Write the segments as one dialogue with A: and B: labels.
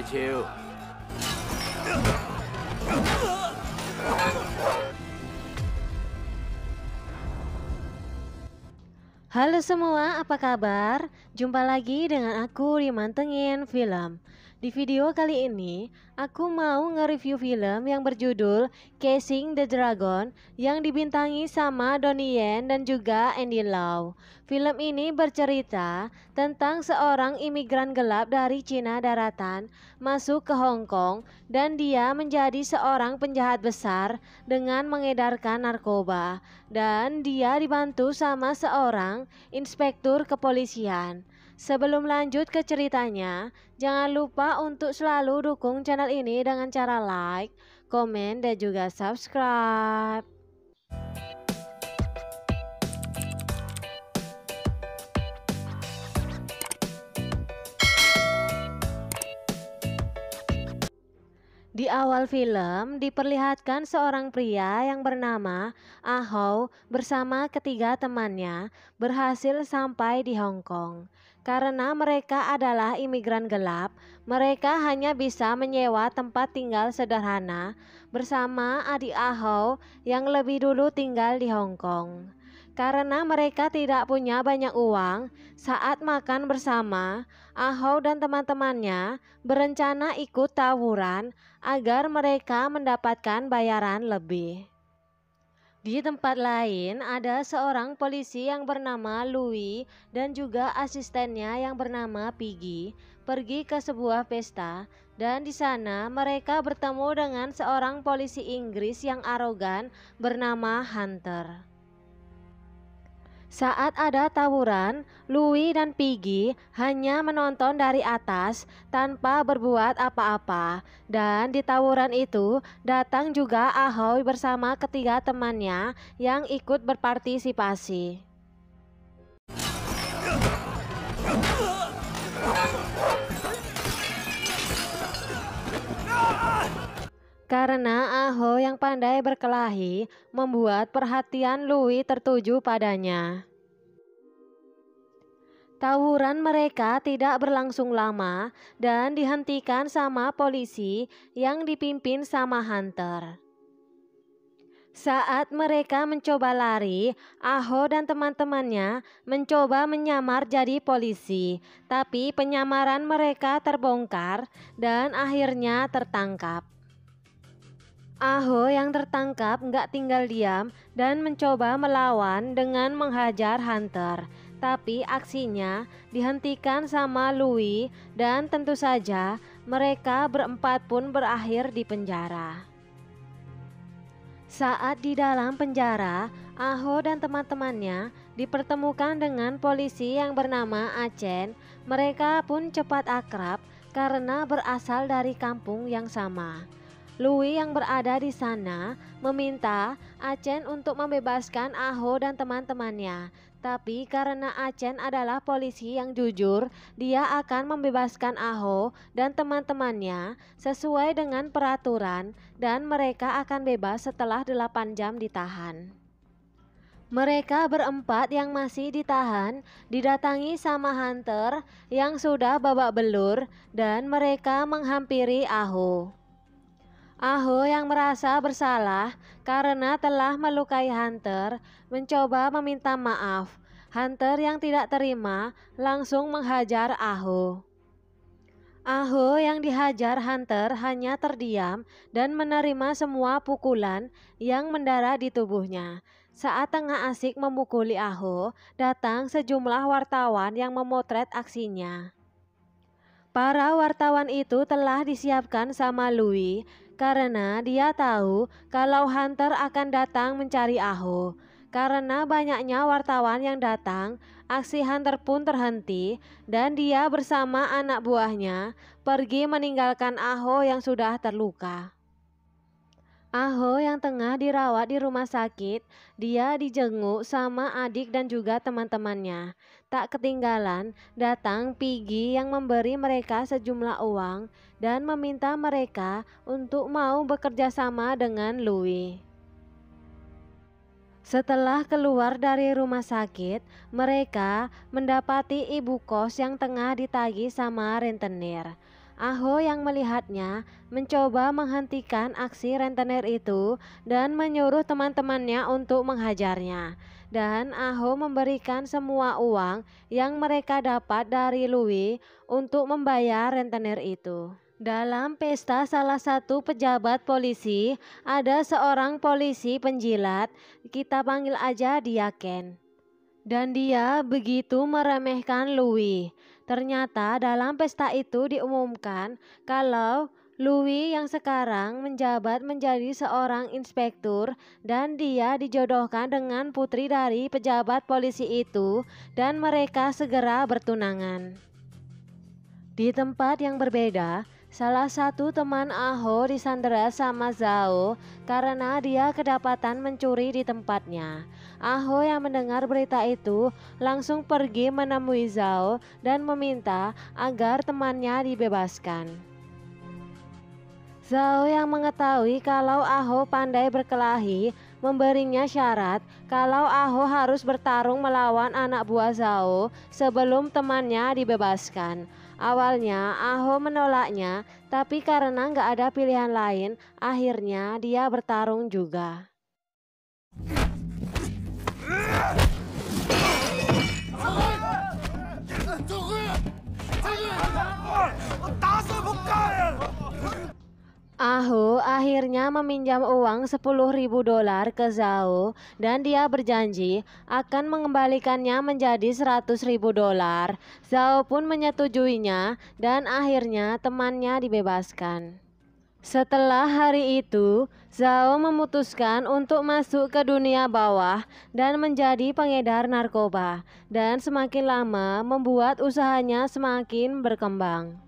A: chill.
B: Halo semua, apa kabar? Jumpa lagi dengan aku di Mantengin Film. Di video kali ini, aku mau nge-review film yang berjudul Chasing the Dragon yang dibintangi sama Donnie Yen dan juga Andy Lau. Film ini bercerita tentang seorang imigran gelap dari Cina daratan masuk ke Hong Kong dan dia menjadi seorang penjahat besar dengan mengedarkan narkoba dan dia dibantu sama seorang inspektur kepolisian. Sebelum lanjut ke ceritanya, jangan lupa untuk selalu dukung channel ini dengan cara like, komen, dan juga subscribe. Di awal film diperlihatkan seorang pria yang bernama Ah Ho bersama ketiga temannya berhasil sampai di Hong Kong. Karena mereka adalah imigran gelap, mereka hanya bisa menyewa tempat tinggal sederhana bersama adik Ah Ho yang lebih dulu tinggal di Hong Kong. Karena mereka tidak punya banyak uang, saat makan bersama, Ah Ho dan teman-temannya berencana ikut tawuran agar mereka mendapatkan bayaran lebih. Di tempat lain ada seorang polisi yang bernama Louis dan juga asistennya yang bernama Piggy pergi ke sebuah pesta dan di sana mereka bertemu dengan seorang polisi Inggris yang arogan bernama Hunter. Saat ada tawuran, Louis dan Piggy hanya menonton dari atas tanpa berbuat apa-apa. Dan di tawuran itu datang juga Ahoy bersama ketiga temannya yang ikut berpartisipasi. Karena Aho yang pandai berkelahi membuat perhatian Louis tertuju padanya. Tawuran mereka tidak berlangsung lama dan dihentikan sama polisi yang dipimpin sama Hunter. Saat mereka mencoba lari, Aho dan teman-temannya mencoba menyamar jadi polisi, tapi penyamaran mereka terbongkar dan akhirnya tertangkap. Aho yang tertangkap nggak tinggal diam dan mencoba melawan dengan menghajar Hunter. Tapi aksinya dihentikan sama Louis dan tentu saja mereka berempat pun berakhir di penjara. Saat di dalam penjara, Aho dan teman-temannya dipertemukan dengan polisi yang bernama Achen. Mereka pun cepat akrab karena berasal dari kampung yang sama. Louis yang berada di sana meminta Achen untuk membebaskan Aho dan teman-temannya. Tapi karena Achen adalah polisi yang jujur, dia akan membebaskan Aho dan teman-temannya sesuai dengan peraturan dan mereka akan bebas setelah 8 jam ditahan. Mereka berempat yang masih ditahan didatangi sama Hunter yang sudah babak belur dan mereka menghampiri Aho. Aho yang merasa bersalah karena telah melukai Hunter mencoba meminta maaf. Hunter yang tidak terima langsung menghajar Aho. Aho yang dihajar Hunter hanya terdiam dan menerima semua pukulan yang mendarah di tubuhnya. Saat tengah asik memukuli Aho, datang sejumlah wartawan yang memotret aksinya. Para wartawan itu telah disiapkan sama Louis karena dia tahu kalau Hunter akan datang mencari Aho. Karena banyaknya wartawan yang datang, aksi Hunter pun terhenti dan dia bersama anak buahnya pergi meninggalkan Aho yang sudah terluka. Aho yang tengah dirawat di rumah sakit, dia dijenguk sama adik dan juga teman-temannya. Tak ketinggalan, datang Piggy yang memberi mereka sejumlah uang dan meminta mereka untuk mau bekerja sama dengan Louis. Setelah keluar dari rumah sakit, mereka mendapati ibu kos yang tengah ditagih sama rentenir. Aho yang melihatnya mencoba menghentikan aksi rentenir itu dan menyuruh teman-temannya untuk menghajarnya. Dan Aho memberikan semua uang yang mereka dapat dari Louis untuk membayar rentenir itu. Dalam pesta salah satu pejabat polisi, ada seorang polisi penjilat, kita panggil aja dia Ken. Dan dia begitu meremehkan Louis. Ternyata dalam pesta itu diumumkan kalau Louis yang sekarang menjabat menjadi seorang inspektur dan dia dijodohkan dengan putri dari pejabat polisi itu dan mereka segera bertunangan. Di tempat yang berbeda, salah satu teman Aho disandera sama Zhao karena dia kedapatan mencuri di tempatnya. Aho yang mendengar berita itu langsung pergi menemui Zhao dan meminta agar temannya dibebaskan. Zhao yang mengetahui kalau Aho pandai berkelahi memberinya syarat kalau Aho harus bertarung melawan anak buah Zhao sebelum temannya dibebaskan. Awalnya Aho menolaknya, tapi karena nggak ada pilihan lain, akhirnya dia bertarung juga. Aho akhirnya meminjam uang $10.000 ke Zhao dan dia berjanji akan mengembalikannya menjadi $100.000. Zhao pun menyetujuinya dan akhirnya temannya dibebaskan. Setelah hari itu, Zhao memutuskan untuk masuk ke dunia bawah dan menjadi pengedar narkoba dan semakin lama membuat usahanya semakin berkembang.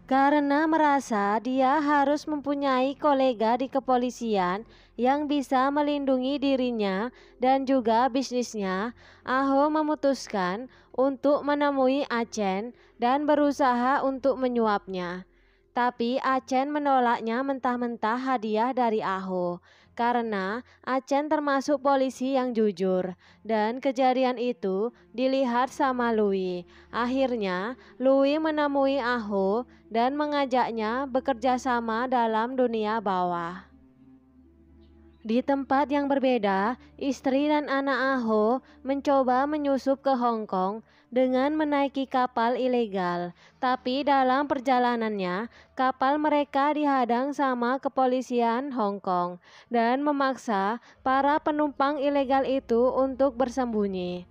B: Karena merasa dia harus mempunyai kolega di kepolisian yang bisa melindungi dirinya dan juga bisnisnya, Aho memutuskan untuk menemui Achen dan berusaha untuk menyuapnya. Tapi Achen menolaknya mentah-mentah hadiah dari Aho karena Achen termasuk polisi yang jujur dan kejadian itu dilihat sama Louis. Akhirnya Louis menemui Aho dan mengajaknya bekerja sama dalam dunia bawah. Di tempat yang berbeda, istri dan anak Aho mencoba menyusup ke Hong Kong dengan menaiki kapal ilegal. Tapi dalam perjalanannya, kapal mereka dihadang sama kepolisian Hong Kong dan memaksa para penumpang ilegal itu untuk bersembunyi.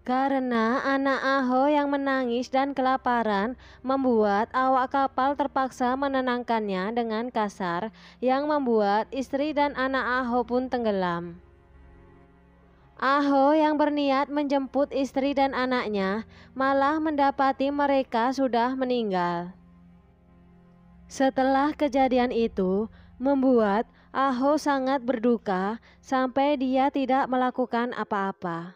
B: Karena anak Aho yang menangis dan kelaparan membuat awak kapal terpaksa menenangkannya dengan kasar yang membuat istri dan anak Aho pun tenggelam. Aho yang berniat menjemput istri dan anaknya malah mendapati mereka sudah meninggal. Setelah kejadian itu membuat Aho sangat berduka sampai dia tidak melakukan apa-apa.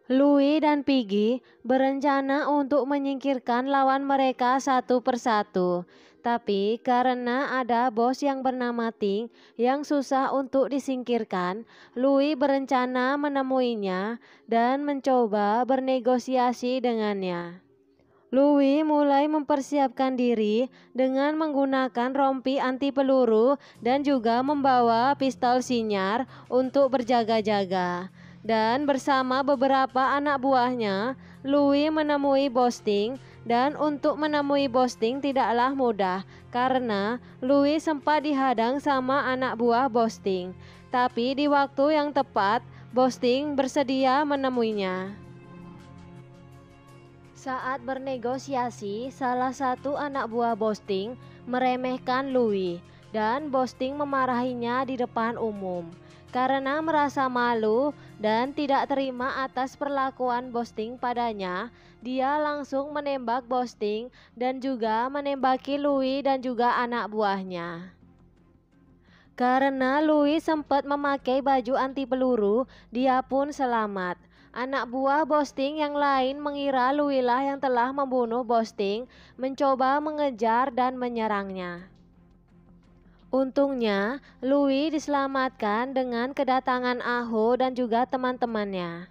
B: Louis dan Piggy berencana untuk menyingkirkan lawan mereka satu persatu. Tapi karena ada bos yang bernama Ting yang susah untuk disingkirkan, Louis berencana menemuinya dan mencoba bernegosiasi dengannya. Louis mulai mempersiapkan diri dengan menggunakan rompi anti peluru dan juga membawa pistol sinyar untuk berjaga-jaga. Dan bersama beberapa anak buahnya, Louis menemui Bos Ting dan untuk menemui Bos Ting tidaklah mudah karena Louis sempat dihadang sama anak buah Bos Ting. Tapi di waktu yang tepat, Bos Ting bersedia menemuinya. Saat bernegosiasi, salah satu anak buah Bos Ting meremehkan Louis dan Bos Ting memarahinya di depan umum. Karena merasa malu dan tidak terima atas perlakuan Bos Ting padanya, dia langsung menembak Bos Ting dan juga menembaki Louis dan juga anak buahnya. Karena Louis sempat memakai baju anti peluru, dia pun selamat. Anak buah Bos Ting yang lain mengira Louis lah yang telah membunuh Bos Ting, mencoba mengejar dan menyerangnya. Untungnya, Louis diselamatkan dengan kedatangan Aho dan juga teman-temannya.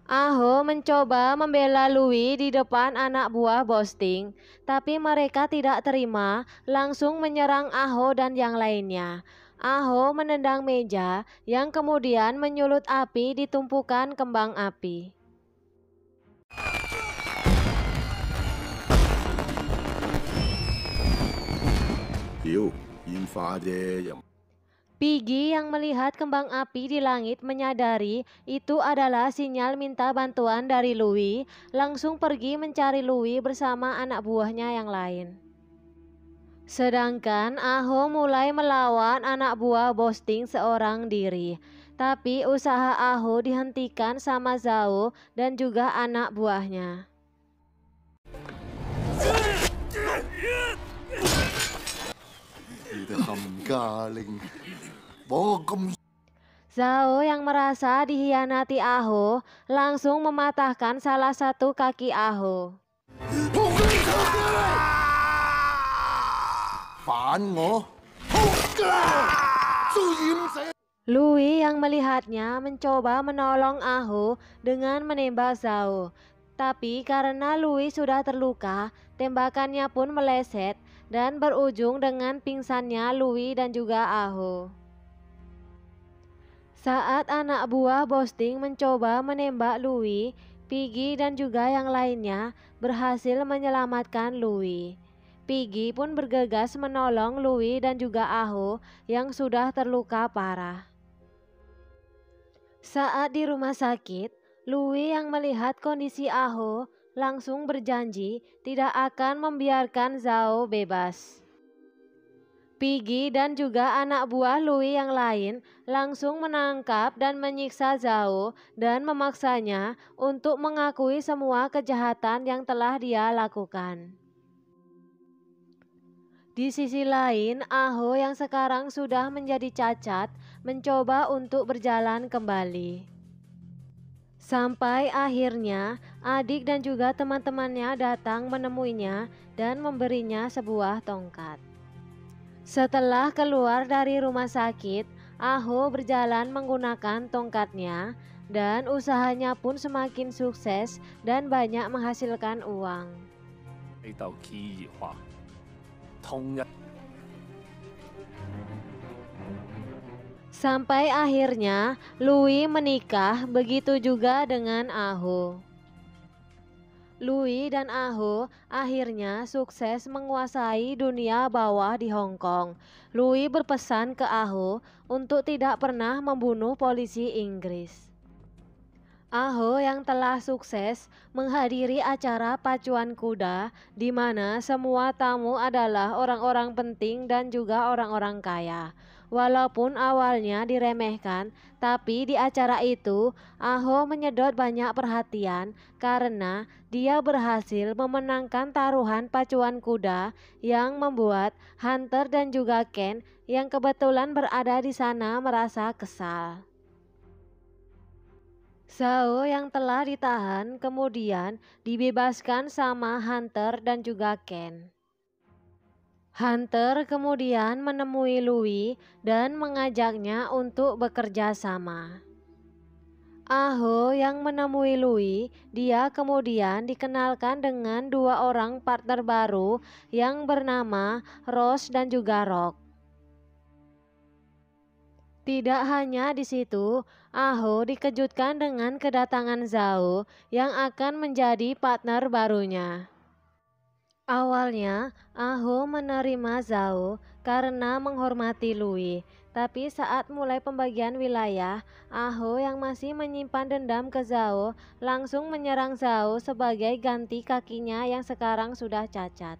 B: Aho mencoba membela Louis di depan anak buah Bosting, tapi mereka tidak terima, langsung menyerang Aho dan yang lainnya. Aho menendang meja yang kemudian menyulut api di tumpukan kembang api. Piggy yang melihat kembang api di langit menyadari itu adalah sinyal minta bantuan dari Louis, langsung pergi mencari Louis bersama anak buahnya yang lain. Sedangkan Aho mulai melawan anak buah Bosting seorang diri. Tapi usaha Aho dihentikan sama Zhao dan juga anak buahnya. Zhao yang merasa dihianati Aho langsung mematahkan salah satu kaki Aho. Louis yang melihatnya mencoba menolong Aho dengan menembak Zhao. Tapi karena Louis sudah terluka, tembakannya pun meleset dan berujung dengan pingsannya Louis dan juga Aho. Saat anak buah Bosting mencoba menembak Louis, Piggy dan juga yang lainnya berhasil menyelamatkan Louis. Piggy pun bergegas menolong Louis dan juga Aho yang sudah terluka parah. Saat di rumah sakit, Louis yang melihat kondisi Aho langsung berjanji tidak akan membiarkan Zhao bebas. Piggy dan juga anak buah Louis yang lain langsung menangkap dan menyiksa Zhao dan memaksanya untuk mengakui semua kejahatan yang telah dia lakukan. Di sisi lain, Aho yang sekarang sudah menjadi cacat mencoba untuk berjalan kembali. Sampai akhirnya adik dan juga teman-temannya datang menemuinya dan memberinya sebuah tongkat. Setelah keluar dari rumah sakit, Aho berjalan menggunakan tongkatnya dan usahanya pun semakin sukses dan banyak menghasilkan uang. Sampai akhirnya Louis menikah, begitu juga dengan Aho. Louis dan Aho akhirnya sukses menguasai dunia bawah di Hong Kong. Louis berpesan ke Aho untuk tidak pernah membunuh polisi Inggris. Aho yang telah sukses menghadiri acara pacuan kuda di mana semua tamu adalah orang-orang penting dan juga orang-orang kaya. Walaupun awalnya diremehkan, tapi di acara itu Aho menyedot banyak perhatian karena dia berhasil memenangkan taruhan pacuan kuda yang membuat Hunter dan juga Ken yang kebetulan berada di sana merasa kesal. Zhao yang telah ditahan kemudian dibebaskan sama Hunter dan juga Ken. Hunter kemudian menemui Louis dan mengajaknya untuk bekerja sama. Aho yang menemui Louis, dia kemudian dikenalkan dengan dua orang partner baru yang bernama Rose dan juga Rock. Tidak hanya di situ, Aho dikejutkan dengan kedatangan Zhao yang akan menjadi partner barunya. Awalnya, Aho menerima Zhao karena menghormati Louis, tapi saat mulai pembagian wilayah, Aho yang masih menyimpan dendam ke Zhao langsung menyerang Zhao sebagai ganti kakinya yang sekarang sudah cacat.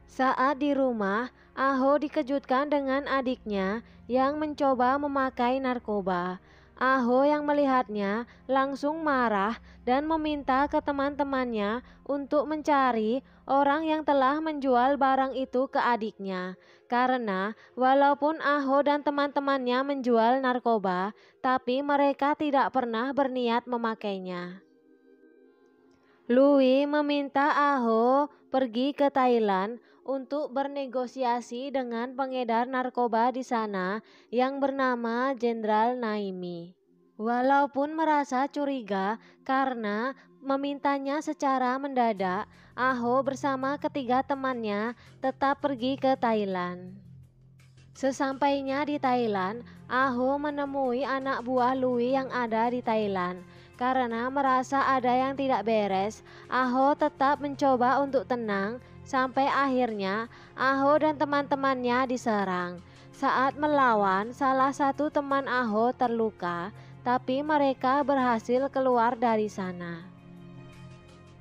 B: Saat di rumah, Aho dikejutkan dengan adiknya yang mencoba memakai narkoba. Aho yang melihatnya langsung marah dan meminta ke teman-temannya untuk mencari orang yang telah menjual barang itu ke adiknya. Karena walaupun Aho dan teman-temannya menjual narkoba, tapi mereka tidak pernah berniat memakainya. Louis meminta Aho pergi ke Thailand untuk bernegosiasi dengan pengedar narkoba di sana yang bernama Jenderal Naimi. Walaupun merasa curiga karena memintanya secara mendadak, Aho bersama ketiga temannya tetap pergi ke Thailand. Sesampainya di Thailand, Aho menemui anak buah Louis yang ada di Thailand. Karena merasa ada yang tidak beres, Aho tetap mencoba untuk tenang sampai akhirnya Aho dan teman-temannya diserang. Saat melawan, salah satu teman Aho terluka, tapi mereka berhasil keluar dari sana.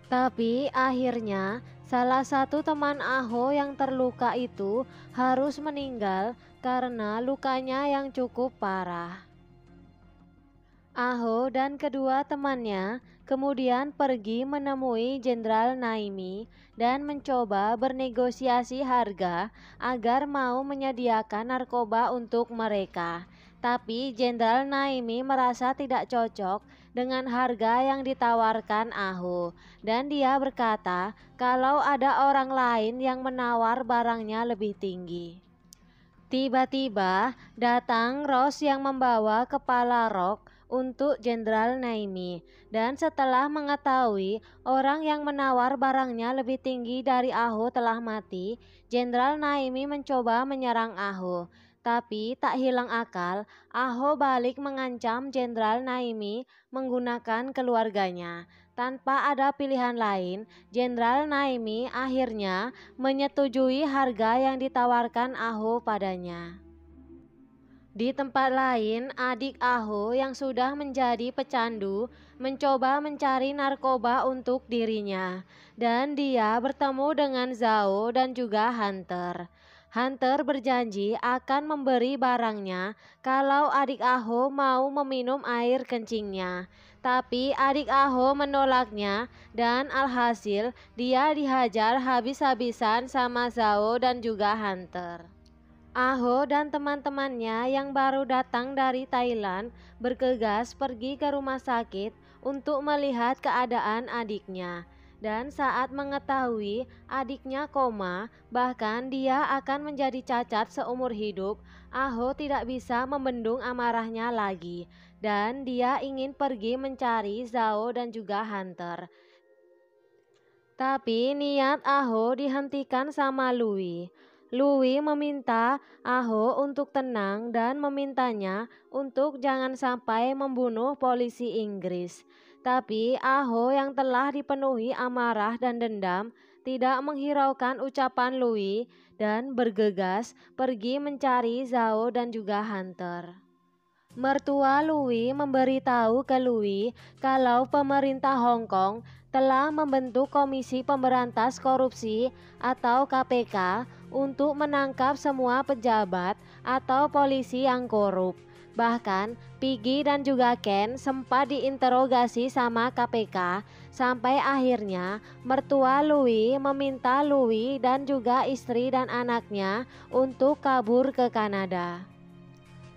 B: Tapi akhirnya salah satu teman Aho yang terluka itu harus meninggal karena lukanya yang cukup parah. Aho dan kedua temannya kemudian pergi menemui Jenderal Naimi dan mencoba bernegosiasi harga agar mau menyediakan narkoba untuk mereka. Tapi Jenderal Naimi merasa tidak cocok dengan harga yang ditawarkan Aho, dan dia berkata kalau ada orang lain yang menawar barangnya lebih tinggi. Tiba-tiba datang Ross yang membawa kepala rok untuk Jenderal Naimi, dan setelah mengetahui orang yang menawar barangnya lebih tinggi dari Aho telah mati, Jenderal Naimi mencoba menyerang Aho. Tapi tak hilang akal, Aho balik mengancam Jenderal Naimi menggunakan keluarganya. Tanpa ada pilihan lain, Jenderal Naimi akhirnya menyetujui harga yang ditawarkan Aho padanya. Di tempat lain, adik Aho yang sudah menjadi pecandu mencoba mencari narkoba untuk dirinya, dan dia bertemu dengan Zhao dan juga Hunter. Hunter berjanji akan memberi barangnya kalau adik Aho mau meminum air kencingnya. Tapi adik Aho menolaknya dan alhasil dia dihajar habis-habisan sama Zhao dan juga Hunter. Aho dan teman-temannya yang baru datang dari Thailand bergegas pergi ke rumah sakit untuk melihat keadaan adiknya. Dan saat mengetahui adiknya koma, bahkan dia akan menjadi cacat seumur hidup, Aho tidak bisa membendung amarahnya lagi. Dan dia ingin pergi mencari Zhao dan juga Hunter. Tapi niat Aho dihentikan sama Louis. Louis meminta Aho untuk tenang dan memintanya untuk jangan sampai membunuh polisi Inggris. Tapi Aho yang telah dipenuhi amarah dan dendam tidak menghiraukan ucapan Louis dan bergegas pergi mencari Zhao dan juga Hunter. Mertua Louis memberitahu ke Louis kalau pemerintah Hong Kong telah membentuk Komisi Pemberantas Korupsi atau KPK untuk menangkap semua pejabat atau polisi yang korup. Bahkan Piggy dan juga Ken sempat diinterogasi sama KPK sampai akhirnya mertua Louis meminta Louis dan juga istri dan anaknya untuk kabur ke Kanada.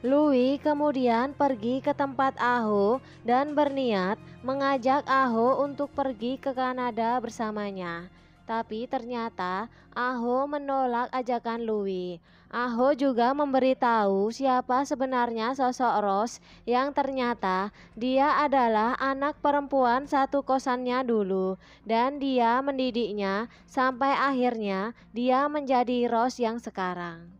B: Louis kemudian pergi ke tempat Aho dan berniat mengajak Aho untuk pergi ke Kanada bersamanya. Tapi ternyata Aho menolak ajakan Louis. Aho juga memberitahu siapa sebenarnya sosok Ross yang ternyata dia adalah anak perempuan satu kosannya dulu dan dia mendidiknya sampai akhirnya dia menjadi Ross yang sekarang.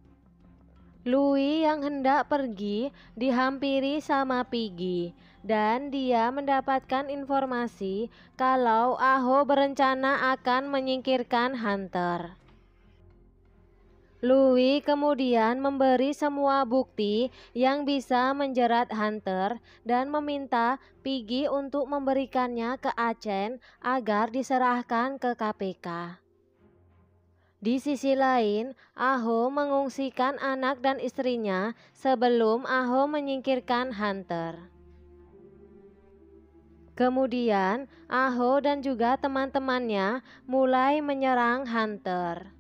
B: Louis yang hendak pergi dihampiri sama Piggy dan dia mendapatkan informasi kalau Aho berencana akan menyingkirkan Hunter. Louis kemudian memberi semua bukti yang bisa menjerat Hunter dan meminta Piggy untuk memberikannya ke Aceh agar diserahkan ke KPK. Di sisi lain, Aho mengungsikan anak dan istrinya sebelum Aho menyingkirkan Hunter. Kemudian, Aho dan juga teman-temannya mulai menyerang Hunter.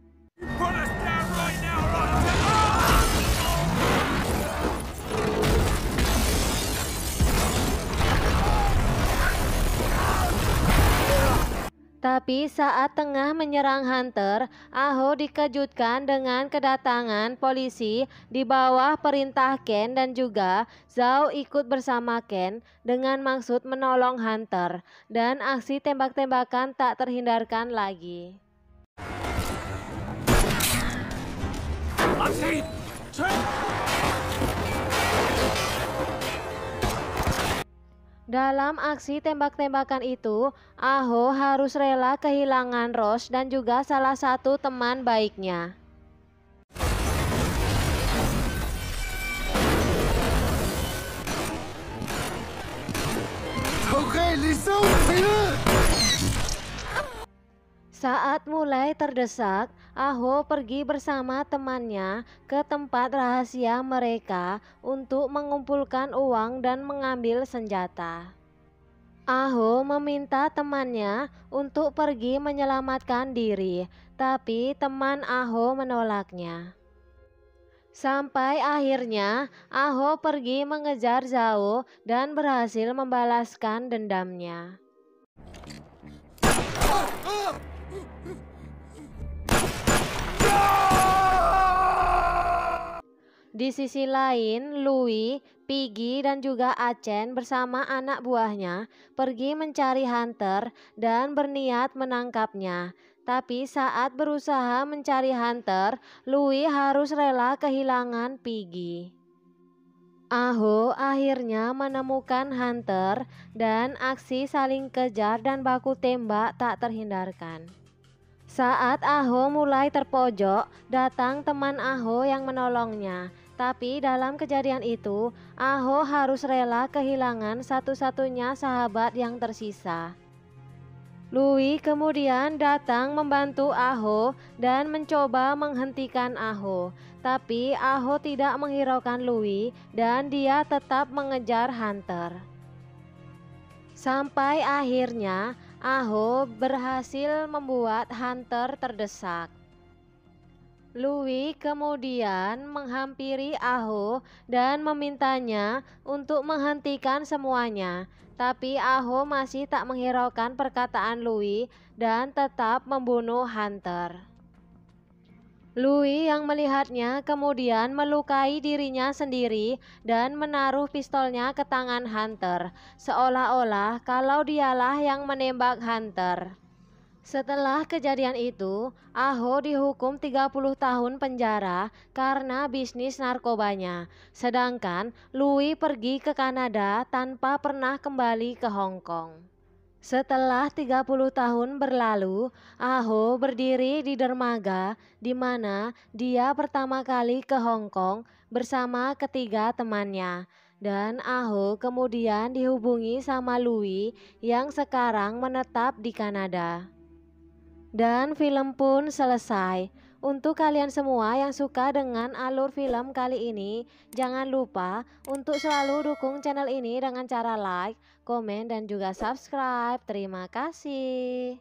B: Tapi saat tengah menyerang Hunter, Aho dikejutkan dengan kedatangan polisi di bawah perintah Ken dan juga Zhao ikut bersama Ken dengan maksud menolong Hunter dan aksi tembak-tembakan tak terhindarkan lagi. Dalam aksi tembak-tembakan itu, Aho harus rela kehilangan Rose dan juga salah satu teman baiknya. Saat mulai terdesak, Aho pergi bersama temannya ke tempat rahasia mereka untuk mengumpulkan uang dan mengambil senjata. Aho meminta temannya untuk pergi menyelamatkan diri, tapi teman Aho menolaknya. Sampai akhirnya Aho pergi mengejar Zhao dan berhasil membalaskan dendamnya. Di sisi lain, Louis, Piggy, dan juga Achen bersama anak buahnya pergi mencari Hunter dan berniat menangkapnya. Tapi saat berusaha mencari Hunter, Louis harus rela kehilangan Piggy. Aho akhirnya menemukan Hunter dan aksi saling kejar dan baku tembak tak terhindarkan. Saat Aho mulai terpojok, datang teman Aho yang menolongnya. Tapi dalam kejadian itu, Aho harus rela kehilangan satu-satunya sahabat yang tersisa. Louis kemudian datang membantu Aho dan mencoba menghentikan Aho. Tapi Aho tidak menghiraukan Louis dan dia tetap mengejar Hunter. Sampai akhirnya Aho berhasil membuat Hunter terdesak. Louis kemudian menghampiri Aho dan memintanya untuk menghentikan semuanya. Tapi Aho masih tak menghiraukan perkataan Louis dan tetap membunuh Hunter. Louis yang melihatnya kemudian melukai dirinya sendiri dan menaruh pistolnya ke tangan Hunter, seolah-olah kalau dialah yang menembak Hunter. Setelah kejadian itu, Aho dihukum 30 tahun penjara karena bisnis narkobanya. Sedangkan Louis pergi ke Kanada tanpa pernah kembali ke Hong Kong. Setelah 30 tahun berlalu, Aho berdiri di dermaga di mana dia pertama kali ke Hong Kong bersama ketiga temannya. Dan Aho kemudian dihubungi sama Louis yang sekarang menetap di Kanada. Dan film pun selesai. Untuk kalian semua yang suka dengan alur film kali ini, jangan lupa untuk selalu dukung channel ini dengan cara like, komen, dan juga subscribe. Terima kasih.